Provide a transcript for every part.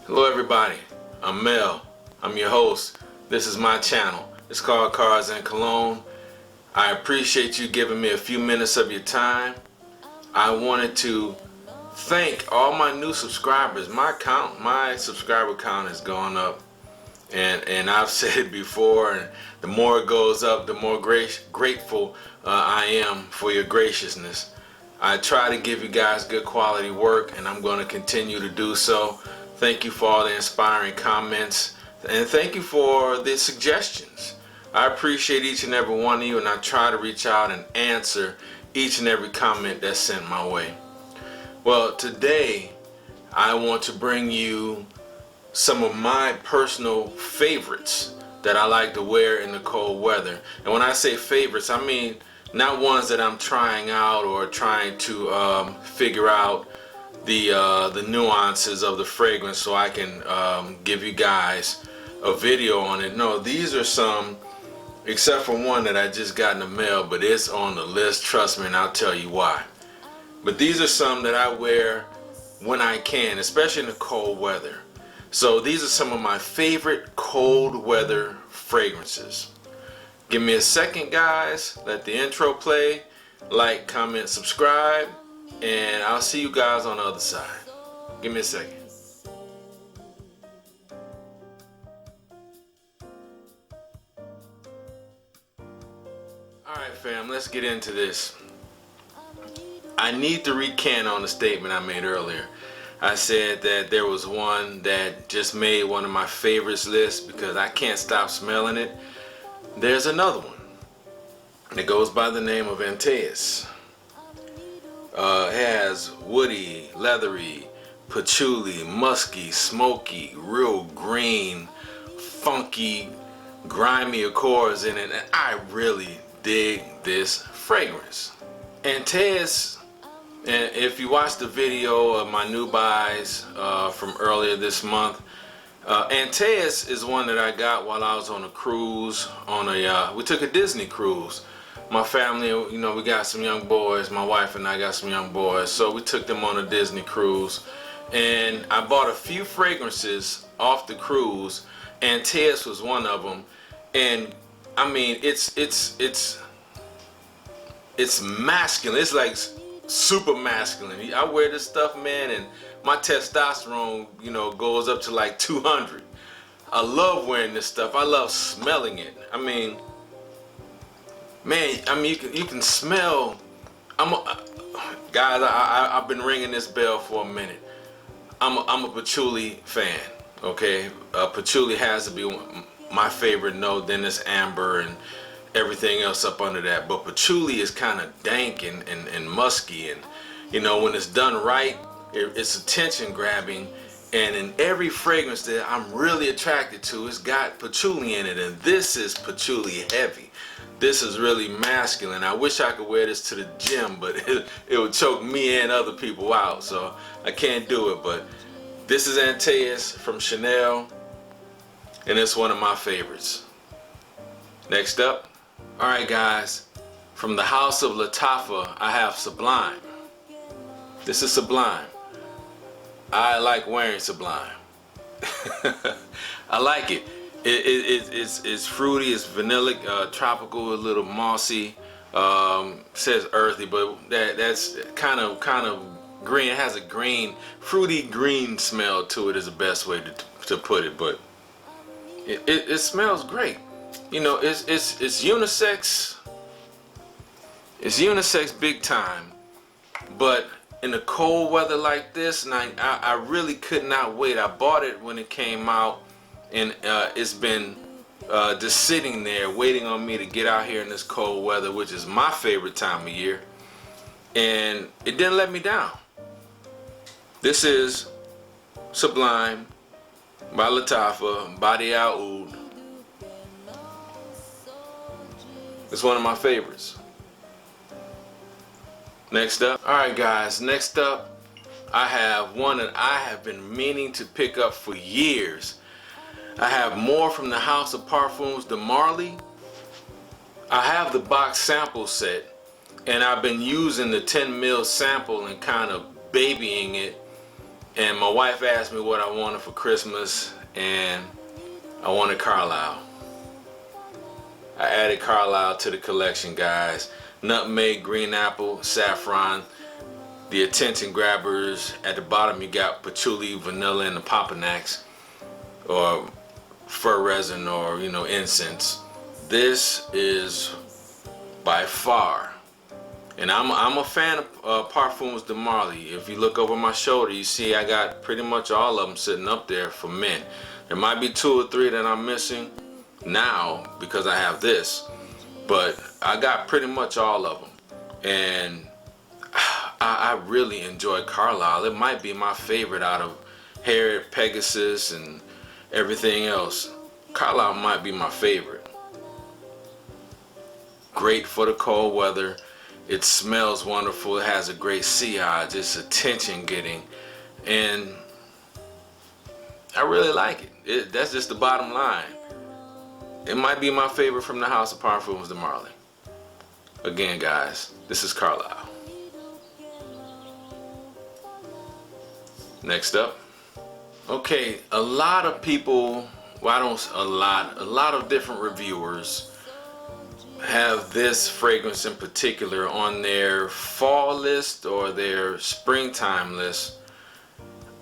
Hello everybody, I'm Mel. I'm your host. This is my channel. It's called Cars and Cologne. I appreciate you giving me a few minutes of your time. I wanted to thank all my new subscribers. My subscriber count has gone up, and I've said it before, and the more it goes up, the more grateful I am for your graciousness. I try to give you guys good quality work, and I'm going to continue to do so. Thank you for all the inspiring comments, and thank you for the suggestions. I appreciate each and every one of you, and I try to reach out and answer each and every comment that's sent my way. Well, today I want to bring you some of my personal favorites that I like to wear in the cold weather. And when I say favorites, I mean not ones that I'm trying out or trying to figure out the nuances of the fragrance so I can give you guys a video on it. No, these are some, except for one that I just got in the mail, but it's on the list, trust me, and I'll tell you why. But these are some that I wear when I can, especially in the cold weather. So these are some of my favorite cold weather fragrances. Give me a second, guys. Let the intro play. Like, comment, subscribe, and I'll see you guys on the other side. Give me a second. Alright fam, let's get into this. I need to recant on the statement I made earlier. I said that there was one that just made one of my favorites lists because I can't stop smelling it. There's another one. It goes by the name of Antaeus. It has woody, leathery, patchouli, musky, smoky, real green, funky, grimy accords in it, and I really dig this fragrance. Antaeus, and if you watch the video of my new buys from earlier this month, Antaeus is one that I got while I was on a cruise. We took a Disney cruise. My family, you know, we got some young boys. My wife and I got some young boys, so we took them on a Disney cruise. And I bought a few fragrances off the cruise. Antaeus was one of them. And I mean, it's masculine. It's like super masculine. I wear this stuff, man, and my testosterone, you know, goes up to like 200. I love wearing this stuff. I love smelling it. I mean, man, you can smell. Guys, I've been ringing this bell for a minute. I'm a patchouli fan. Okay, patchouli has to be my favorite note. Then it's amber and everything else up under that. But patchouli is kind of dank and musky, and you know, when it's done right, it's attention grabbing. And in every fragrance that I'm really attracted to, it's got patchouli in it, and this is patchouli heavy. This is really masculine. I wish I could wear this to the gym, but it would choke me and other people out, so I can't do it. But this is Antaeus from Chanel, and it's one of my favorites. Next up, alright guys, from the house of Lattafa, I have Sublime. This is Sublime. I like wearing Sublime. I like it. It's fruity, it's vanillic, tropical, a little mossy. Says earthy, but that's kind of green. It has a green, fruity green smell to it is the best way to put it. But it smells great. You know, it's unisex. It's unisex big time. But in the cold weather like this, and I really could not wait. I bought it when it came out, and it's been just sitting there waiting on me to get out here in this cold weather, which is my favorite time of year, and it didn't let me down. This is Sublime by Lattafa, Badi Al Oud. It's one of my favorites. Next up, alright guys, next up I have one that I have been meaning to pick up for years. I have more from the House of Parfums de Marly. I have the box sample set, and I've been using the 10 ml sample and kind of babying it And my wife asked me what I wanted for Christmas, and I wanted Carlisle. I added Carlisle to the collection, guys. Nutmeg, green apple, saffron. The attention grabbers at the bottom, you got patchouli, vanilla, and the Papanax, or fir resin, or incense. This is by far, and I'm a fan of Parfums de Marly. If you look over my shoulder, you see I got pretty much all of them sitting up there for men. There might be 2 or 3 that I'm missing now because I have this, but I got pretty much all of them, and I really enjoy Carlisle. It might be my favorite out of Harriet, Pegasus, and everything else. Carlisle might be my favorite. Great for the cold weather. It smells wonderful. It has a great sillage. It's attention getting, and I really like it. That's just the bottom line. It might be my favorite from the House of Parfums de Marly. Again, guys, this is Carlisle. Next up. Okay, a lot of people, a lot of different reviewers have this fragrance in particular on their fall list or their springtime list.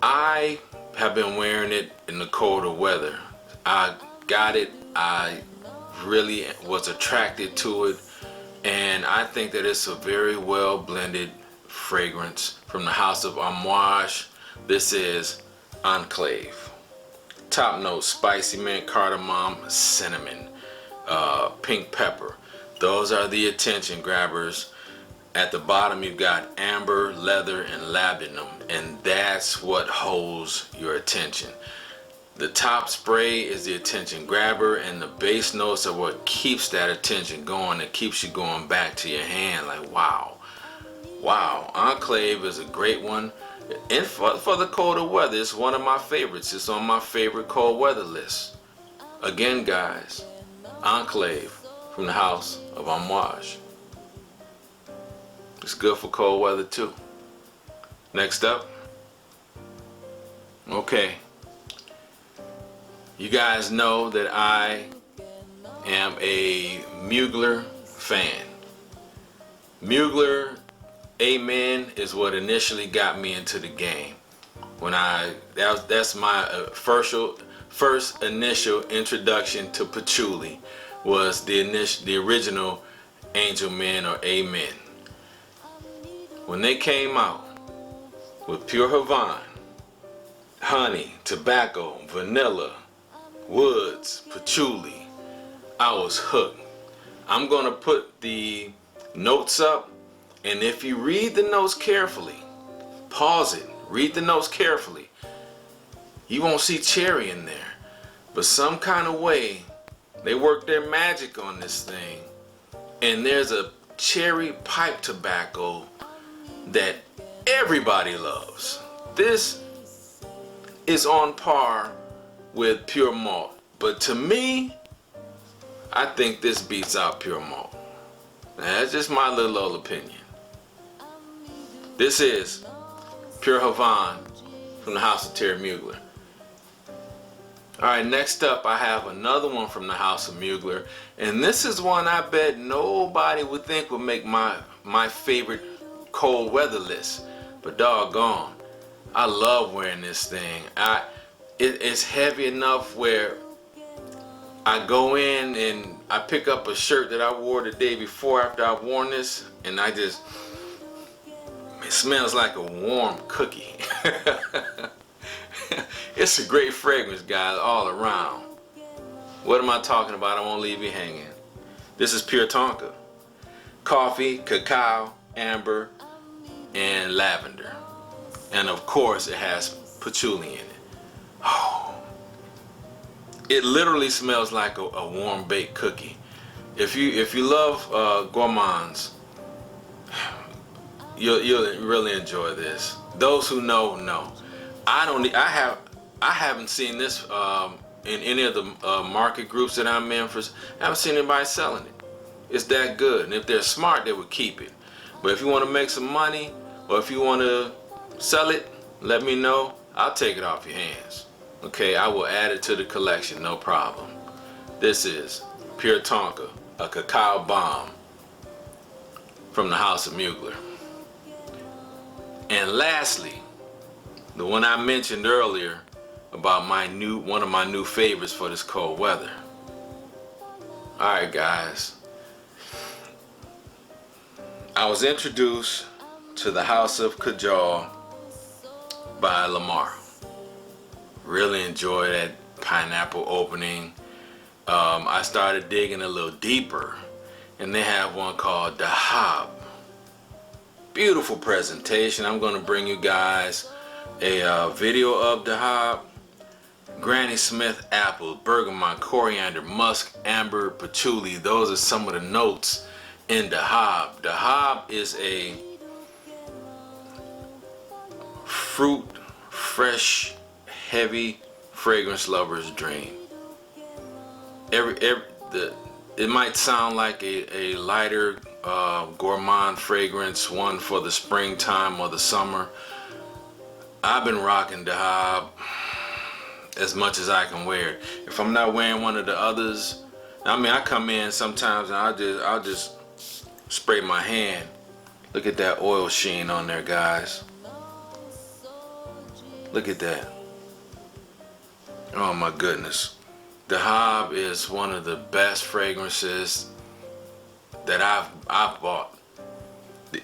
I have been wearing it in the colder weather. I got it. I really was attracted to it, and I think that it's a very well blended fragrance from the House of Amouage. This is Enclave. Top notes: spicy mint, cardamom, cinnamon, pink pepper. Those are the attention grabbers. At the bottom you've got amber, leather, and labdanum, and that's what holds your attention. The top spray is the attention grabber, and the base notes are what keeps that attention going. It keeps you going back to your hand like, wow. Enclave is a great one. And for the colder weather, it's one of my favorites. It's on my favorite cold weather list. Again, guys, Enclave from the House of Amouage. It's good for cold weather too. Next up. Okay. You guys know that I am a Mugler fan. Mugler Amen is what initially got me into the game. That's my first initial introduction to patchouli, was the original Angel Men or Amen. When they came out with Pure Havane, honey, tobacco, vanilla, woods, patchouli, I was hooked. I'm gonna put the notes up, and if you read the notes carefully, pause it, read the notes carefully, you won't see cherry in there, but some kind of way they work their magic on this thing, and there's a cherry pipe tobacco that everybody loves. This is on par with pure malt, but to me, I think this beats out pure malt. Now, that's just my little old opinion. This is Pure Havane from the House of Thierry Mugler. Alright, next up I have another one from the House of Mugler, and this is one I bet nobody would think would make my favorite cold weather list, but doggone, I love wearing this thing. It's heavy enough where I go in and I pick up a shirt that I wore the day before after I've worn this, and it smells like a warm cookie. It's a great fragrance, guys, all around. What am I talking about? I won't leave you hanging. This is Pure Tonka. Coffee, cacao, amber, and lavender. And of course it has patchouli in it. Oh, it literally smells like a warm baked cookie. If you love gourmands, you'll really enjoy this. Those who know. I haven't seen this in any of the market groups that I'm in. I haven't seen anybody selling it. It's that good, and if they're smart, they would keep it. But if you want to make some money, or if you want to sell it, let me know. I'll take it off your hands. Okay, I will add it to the collection, no problem. This is Pure Tonka, a cacao bomb from the House of Mugler. And lastly, the one I mentioned earlier about one of my new favorites for this cold weather. Alright guys, I was introduced to the House of Kajal by Lamar. Really enjoyed that pineapple opening. I started digging a little deeper, and they have one called Dahab. Beautiful presentation. I'm going to bring you guys a video of Dahab. Granny Smith apple, bergamot, coriander, musk, amber, patchouli. Those are some of the notes in Dahab. Dahab is a fruit, fresh, heavy fragrance lover's dream. It might sound like a lighter gourmand fragrance, one for the springtime or the summer. I've been rocking Dahab as much as I can wear it. If I'm not wearing one of the others, I mean, I come in sometimes and I'll just spray my hand. Look at that oil sheen on there, guys. Look at that. Oh my goodness. Dahab is one of the best fragrances that I've bought.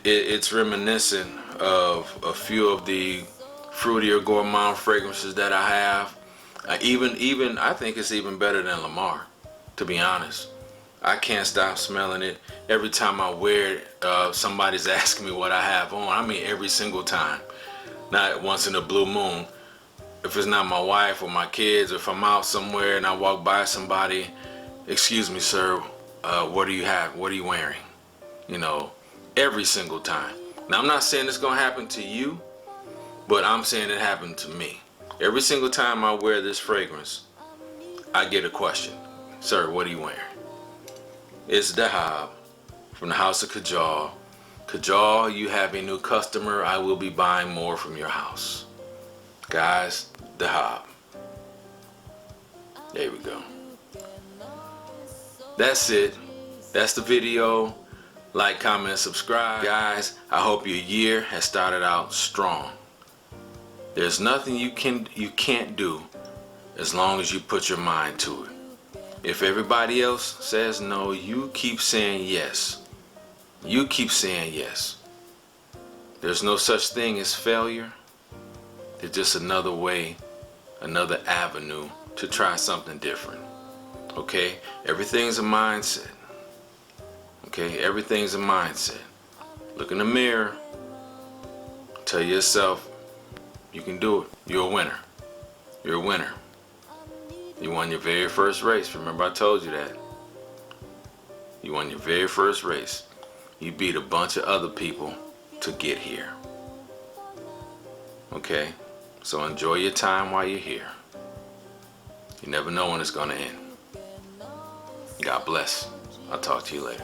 It's reminiscent of a few of the fruitier gourmand fragrances that I have. Even I think it's even better than Lamar, to be honest. I can't stop smelling it. Every time I wear it, somebody's asking me what I have on. I mean, every single time. Not once in a blue moon. If it's not my wife or my kids, or if I'm out somewhere and I walk by somebody, excuse me, sir, what do you have? What are you wearing? You know, every single time. Now, I'm not saying it's gonna happen to you, but I'm saying it happened to me. Every single time I wear this fragrance, I get a question. Sir, what are you wearing? It's Dahab from the House of Kajal. Kajal, you have a new customer. I will be buying more from your house. Guys, Dahab. There we go. That's it. That's the video. Like, comment, subscribe. Guys, I hope your year has started out strong. There's nothing you can't do as long as you put your mind to it. If everybody else says no, you keep saying yes. You keep saying yes. There's no such thing as failure. It's just another way, another avenue to try something different. Okay? Everything's a mindset. Okay? Everything's a mindset. Look in the mirror. Tell yourself, you can do it. You're a winner. You're a winner. You won your very first race. Remember I told you that. You won your very first race. You beat a bunch of other people to get here. Okay? So enjoy your time while you're here. You never know when it's going to end. God bless. I'll talk to you later.